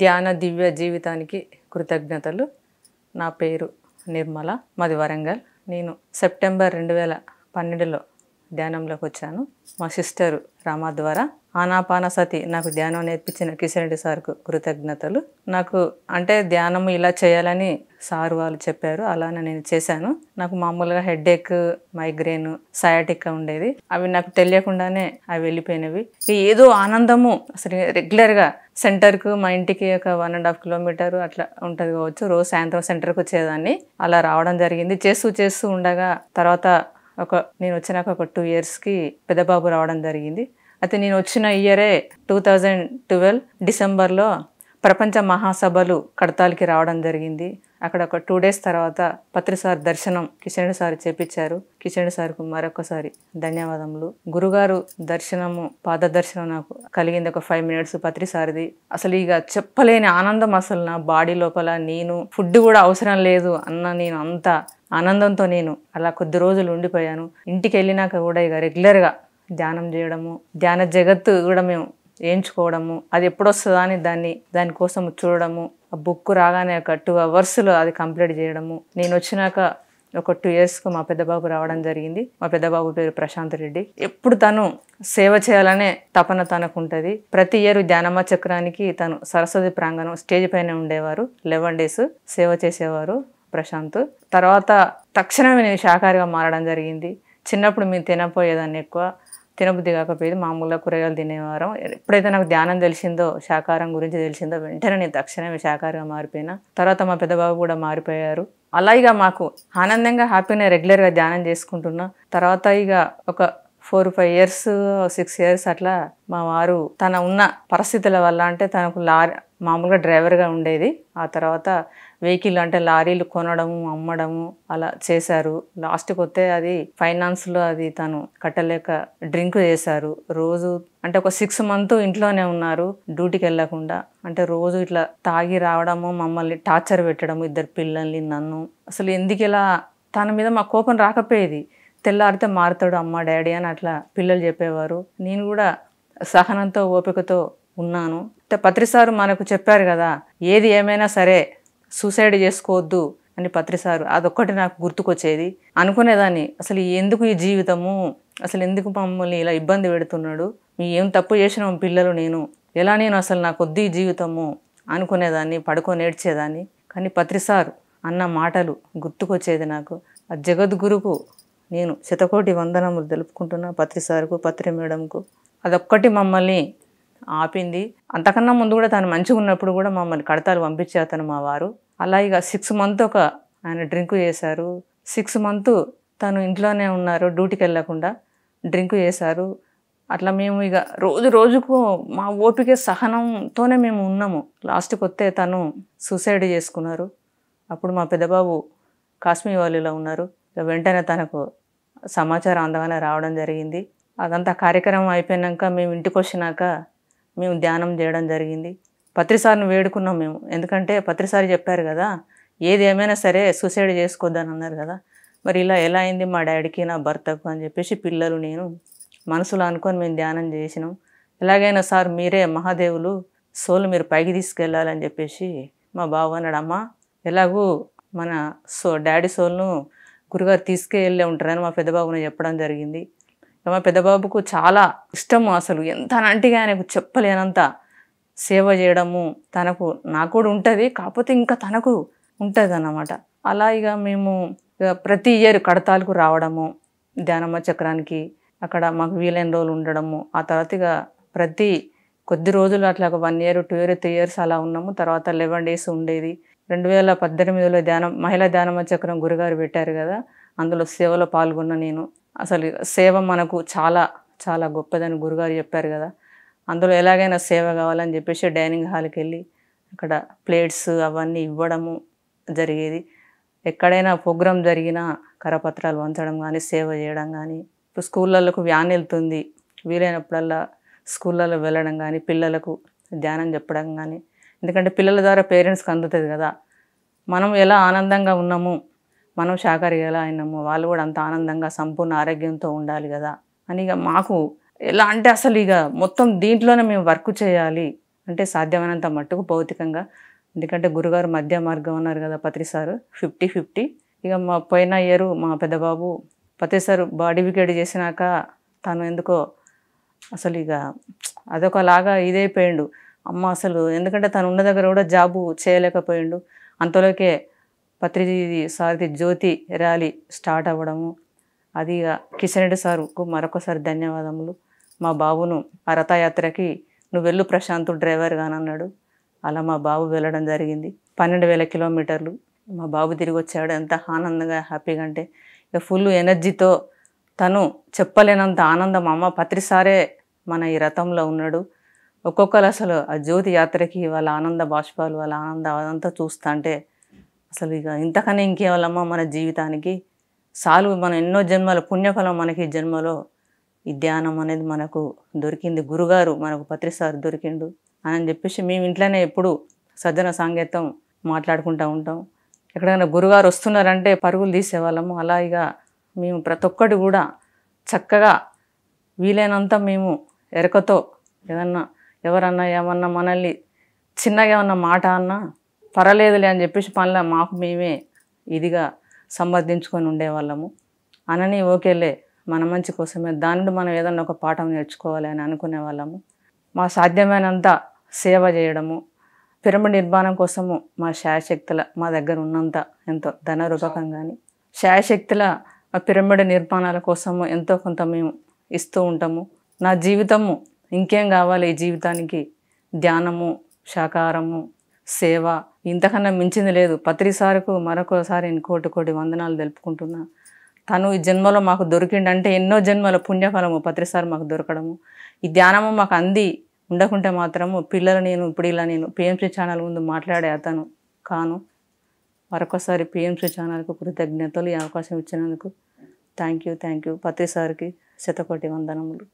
ధ్యాన దివ్య జీవితానికి కృతజ్ఞతలు. నా పేరు నిర్మల, మాది వరంగల్. నేను సెప్టెంబర్ 2012లో ధ్యానంలోకి వచ్చాను. మా సిస్టరు రామ ద్వారా. ఆనాపానసతి నాకు ధ్యానం నేర్పించిన కిషన్ రెడ్డి సార్కు కృతజ్ఞతలు. నాకు అంటే ధ్యానం ఇలా చేయాలని సార్ వాళ్ళు చెప్పారు, అలానే నేను చేశాను. నాకు మామూలుగా హెడ్ఏక్, మైగ్రేన్, సయాటికా ఉండేది. అవి నాకు తెలియకుండానే అవి వెళ్ళిపోయినవి. ఏదో ఆనందము అసలు రెగ్యులర్గా సెంటర్కు మా ఇంటికి ఒక 1.5 కిలోమీటర్ అట్లా ఉంటుంది కావచ్చు. రోజు సాయంత్రం సెంటర్కి వచ్చేదాన్ని. అలా రావడం జరిగింది. చేస్తూ ఉండగా తర్వాత నేను వచ్చినాక ఒక 2 ఇయర్స్కి పెద్ద బాబు రావడం జరిగింది. అయితే నేను వచ్చిన ఇయరే 2012 డిసెంబర్లో ప్రపంచ మహాసభలు కడతాల్కి రావడం జరిగింది. అక్కడ ఒక 2 డేస్ తర్వాత పత్రి సార్ దర్శనం కిషన్ రెడ్డి సార్ చేపించారు. కిషన్ రెడ్డి సార్కు మరొకసారి ధన్యవాదములు. గురుగారు దర్శనము, పాద దర్శనం నాకు కలిగింది ఒక 5 మినిట్స్ పత్రి సార్ది. అసలు ఇక చెప్పలేని ఆనందం. అసలు నా బాడీ లోపల నేను ఫుడ్ కూడా అవసరం లేదు అన్న, నేను అంత ఆనందంతో నేను అలా కొద్ది రోజులు ఉండిపోయాను. ఇంటికి వెళ్ళినాక కూడా ఇక రెగ్యులర్గా ధ్యానం చేయడము, ధ్యాన జగత్తు కూడా మేము వేయించుకోవడము, అది ఎప్పుడు వస్తుందా అని దానికోసం చూడడము. ఆ బుక్ రాగానే ఒక 2 అవర్స్లో అది కంప్లీట్ చేయడము. నేను వచ్చినాక ఒక 2 ఇయర్స్కు మా పెద్ద బాబు రావడం జరిగింది. మా పెద్ద బాబు పేరు ప్రశాంత్ రెడ్డి. ఎప్పుడు తను సేవ చేయాలనే తపన తనకు ఉంటుంది. ప్రతి ఇయర్ ధ్యానమ్మ చక్రానికి తను సరస్వతి ప్రాంగణం స్టేజ్ పైన ఉండేవారు. 11 డేస్ సేవ చేసేవారు ప్రశాంత్. తర్వాత తక్షణమే నేను శాకాహారిగా మారడం జరిగింది. చిన్నప్పుడు మేము తినపోయేదాన్ని, ఎక్కువ తినబుద్ధి కాకపోయేది. మామూలుగా కూరగాయలు తినేవారం. ఎప్పుడైతే నాకు ధ్యానం తెలిసిందో, శాకాహారం గురించి తెలిసిందో, వెంటనే నేను తక్షణమే శాకాహారిగా మారిపోయినా. తర్వాత మా పెద్దబాబు కూడా మారిపోయారు. అలా ఇక మాకు ఆనందంగా, హ్యాపీగా రెగ్యులర్గా ధ్యానం చేసుకుంటున్నా. తర్వాత ఇక ఒక 4-5 ఇయర్స్, 6 ఇయర్స్ అట్లా మా వారు తన ఉన్న పరిస్థితుల వల్ల, అంటే తనకు మామూలుగా డ్రైవర్గా ఉండేది. ఆ తర్వాత వెహికల్ అంటే లారీలు కొనడము, అమ్మడము అలా చేశారు. లాస్ట్కి వస్తే అది ఫైనాన్స్లో అది తను కట్టలేక డ్రింక్ చేశారు. రోజు అంటే ఒక 6 months ఇంట్లోనే ఉన్నారు, డ్యూటీకి వెళ్ళకుండా. అంటే రోజు ఇట్లా తాగి రావడము, మమ్మల్ని టార్చర్ పెట్టడము, 2 పిల్లల్ని, నన్ను. అసలు ఎందుకు ఇలా తన మీద మా కోపం రాకపోయేది. తెల్లారితే మారుతాడు అమ్మ, డాడీ అని అట్లా పిల్లలు చెప్పేవారు. నేను కూడా సహనంతో, ఓపికతో ఉన్నాను. పత్రి సారు మనకు చెప్పారు కదా, ఏది ఏమైనా సరే సూసైడ్ చేసుకోవద్దు అని పత్రి సారు. అదొక్కటి నాకు గుర్తుకొచ్చేది. అనుకునేదాన్ని, అసలు ఎందుకు ఈ జీవితము, అసలు ఎందుకు మమ్మల్ని ఇలా ఇబ్బంది పెడుతున్నాడు, ఏం తప్పు చేసినాం పిల్లలు, నేను అసలు నాకు వద్దు ఈ జీవితము అనుకునేదాన్ని. పడుకొని ఏడ్చేదాన్ని. కానీ పత్రి సారు అన్న మాటలు గుర్తుకొచ్చేది నాకు. ఆ జగద్గురుకు నేను శతకోటి వందనములు తెలుపుకుంటున్నా, పత్రి సార్కు, పత్రి మేడంకు. అదొక్కటి మమ్మల్ని ఆపింది. అంతకన్నా ముందు కూడా తను మంచిగా ఉన్నప్పుడు కూడా మమ్మల్ని కడతాలు పంపించే అతను మా వారు. అలా ఇక 6 months ఆయన డ్రింక్ చేశారు. 6 months తను ఇంట్లోనే ఉన్నారు, డ్యూటీకి వెళ్ళకుండా డ్రింక్ చేశారు. అట్లా మేము ఇక రోజుకు మా ఓపిక, సహనంతోనే మేము ఉన్నాము. లాస్ట్కి వస్తే తను సూసైడ్ చేసుకున్నారు. అప్పుడు మా పెద్దబాబు కాశ్మీర్ వాలీలో ఉన్నారు. ఇక వెంటనే తనకు సమాచారం అందగానే రావడం జరిగింది. అదంతా కార్యక్రమం అయిపోయాక మేము ఇంటికి వచ్చినాక మేము ధ్యానం చేయడం జరిగింది. పత్రి సార్ని వేడుకున్నాం మేము. ఎందుకంటే పత్రి సార్ చెప్పారు కదా, ఏది ఏమైనా సరే సూసైడ్ చేసుకోవద్దని అన్నారు కదా. మరి ఇలా ఎలా అయింది మా డాడీకి, నా భర్తకు అని చెప్పేసి పిల్లలు, నేను మనసులో అనుకొని మేము ధ్యానం చేసినాం. ఎలాగైనా సార్ మీరే మహాదేవులు, సోల్ మీరు పైకి తీసుకెళ్ళాలని చెప్పేసి మా బాబు అన్నాడు. అమ్మ, ఎలాగూ మన డాడీ సోల్ను గురుగారు తీసుకెళ్ళే ఉంటారని మా పెద్దబాబుని చెప్పడం జరిగింది. మా పెద్దబాబుకు చాలా ఇష్టము. అసలు ఎంత అంటే ఆయనకు చెప్పలేనంత సేవ చేయడము తనకు, నాకు కూడా ఉంటుంది, కాకపోతే ఇంకా తనకు ఉంటుంది అన్నమాట. అలా ఇక మేము ప్రతి ఇయర్ కడతాలకు రావడము, ధ్యానమ్మ చక్రానికి అక్కడ మాకు వీలైన రోజులు ఉండడము. ఆ తర్వాత ఇక ప్రతి కొద్ది రోజులు అట్లా ఒక 1 year, 2 years, 3 years అలా ఉన్నాము. తర్వాత 11 days ఉండేది. 2018లో మహిళా ధ్యానమ్మ చక్రం గురుగారు పెట్టారు కదా, అందులో సేవలో పాల్గొన్న నేను. అసలు సేవ మనకు చాలా చాలా గొప్పదని గురుగారు చెప్పారు కదా. అందులో ఎలాగైనా సేవ కావాలని చెప్పేసి డైనింగ్ హాల్కి వెళ్ళి అక్కడ ప్లేట్స్ అవన్నీ ఇవ్వడము జరిగేది. ఎక్కడైనా ప్రోగ్రాం జరిగినా కరపత్రాలు వంచడం కానీ, సేవ చేయడం కానీ. ఇప్పుడు స్కూళ్ళకు వ్యాన్ వెళ్తుంది, వీలైనప్పుడల్లా స్కూళ్ళలో వెళ్ళడం కానీ, పిల్లలకు ధ్యానం చెప్పడం కానీ. ఎందుకంటే పిల్లల ద్వారా పేరెంట్స్కి అందుతుంది కదా, మనం ఎలా ఆనందంగా ఉన్నాము, మనం శాకాహారిగా ఎలా అయినాము, వాళ్ళు కూడా అంత ఆనందంగా సంపూర్ణ ఆరోగ్యంతో ఉండాలి కదా అని ఇక మాకు ఎలా అంటే అసలు ఇక మొత్తం దీంట్లోనే మేము వర్క్ చేయాలి అంటే సాధ్యమైనంత మట్టుకు భౌతికంగా. ఎందుకంటే గురుగారు మధ్య మార్గం అన్నారు కదా పత్రి సారు, 50-50. ఇక మా పోయిన ఇయర్ మా పెద్ద బాబు పత్రి సారు బాడీ బికేట్ చేసినాక తను ఎందుకో అసలు ఇక అదొకలాగా ఇదైపోయిండు. అమ్మ అసలు ఎందుకంటే తను ఉన్న దగ్గర కూడా జాబు చేయలేకపోయిండు. అంతలోకే పత్రి సార్ది జ్యోతి ర్యాలీ స్టార్ట్ అవ్వడము, అది ఇక కిషన్ రెడ్డి సార్కు మరొకసారి ధన్యవాదములు. మా బాబును ఆ రథయాత్రకి నువ్వు వెళ్ళు ప్రశాంత్ డ్రైవర్గా అని అన్నాడు. అలా మా బాబు వెళ్ళడం జరిగింది. 12,000 కిలోమీటర్లు మా బాబు తిరిగి వచ్చాడు. ఎంత ఆనందంగా హ్యాపీగా అంటే ఇక ఫుల్ ఎనర్జీతో తను చెప్పలేనంత ఆనందం. అమ్మ పత్రి సారే మన ఈ రథంలో ఉన్నాడు. ఒక్కొక్కరు అసలు ఆ జ్యోతి యాత్రకి వాళ్ళ ఆనంద బాష్పాలు, వాళ్ళ ఆనందం అదంతా చూస్తా అంటే అసలు ఇక ఇంతకన్నా ఇంకేవాళ్ళమ్మ మన జీవితానికి సాలు. మనం ఎన్నో జన్మల పుణ్యఫలం మనకి ఈ జన్మలో ఈ ధ్యానం అనేది మనకు దొరికింది. గురుగారు మనకు పత్రి సార్ దొరికిండు అని చెప్పేసి మేము ఇంట్లోనే ఎప్పుడు సజ్జన సాంగత్యం మాట్లాడుకుంటూ ఉంటాం. ఎక్కడైనా గురుగారు వస్తున్నారంటే పరుగులు తీసేవాళ్ళము. అలా ఇక మేము ప్రతి ఒక్కటి కూడా చక్కగా వీలైనంత మేము ఎరకతో ఎవరన్నా ఏమన్నా మనల్ని చిన్నగా ఏమన్నా మాట అన్నా పర్వాలేదులే అని చెప్పేసి పనుల మాకు మేమే ఇదిగా సమర్థించుకొని ఉండేవాళ్ళము. అనని ఓకేలే మన మంచి కోసమే, దాని నుండి మనం ఏదన్నా ఒక పాఠం నేర్చుకోవాలి అని అనుకునే వాళ్ళము. మా సాధ్యమైనంత సేవ చేయడము, పిరమిడ్ నిర్మాణం కోసము మా శాయశక్తుల మా దగ్గర ఉన్నంత ఎంతో ధన రూపకం కానీ శాయశక్తుల పిరమిడ్ నిర్మాణాల కోసము ఎంతో కొంత మేము ఇస్తూ ఉంటాము. నా జీవితము ఇంకేం కావాలి ఈ జీవితానికి, ధ్యానము, శాకాహారము, సేవ, ఇంతకన్నా మించింది లేదు. పత్రి సార్కు మరొకసారి నేను కోటి వందనాలు తెలుపుకుంటున్నా. తను ఈ జన్మలో మాకు దొరికిండంటే ఎన్నో జన్మల పుణ్యఫలము పత్రి సార్ మాకు దొరకడము. ఈ ధ్యానము మాకు అంది ఉండకుంటే మాత్రము పిల్లలు నేను ఇప్పుడు ఇలా నేను పిఎంసి ఛానల్ ముందు మాట్లాడే అతను కాను. మరొకసారి పిఎంసి ఛానల్కు కృతజ్ఞతలు. ఈ అవకాశం ఇచ్చినందుకు థ్యాంక్ యూ. పత్రి సార్కి శతకోటి వందనములు.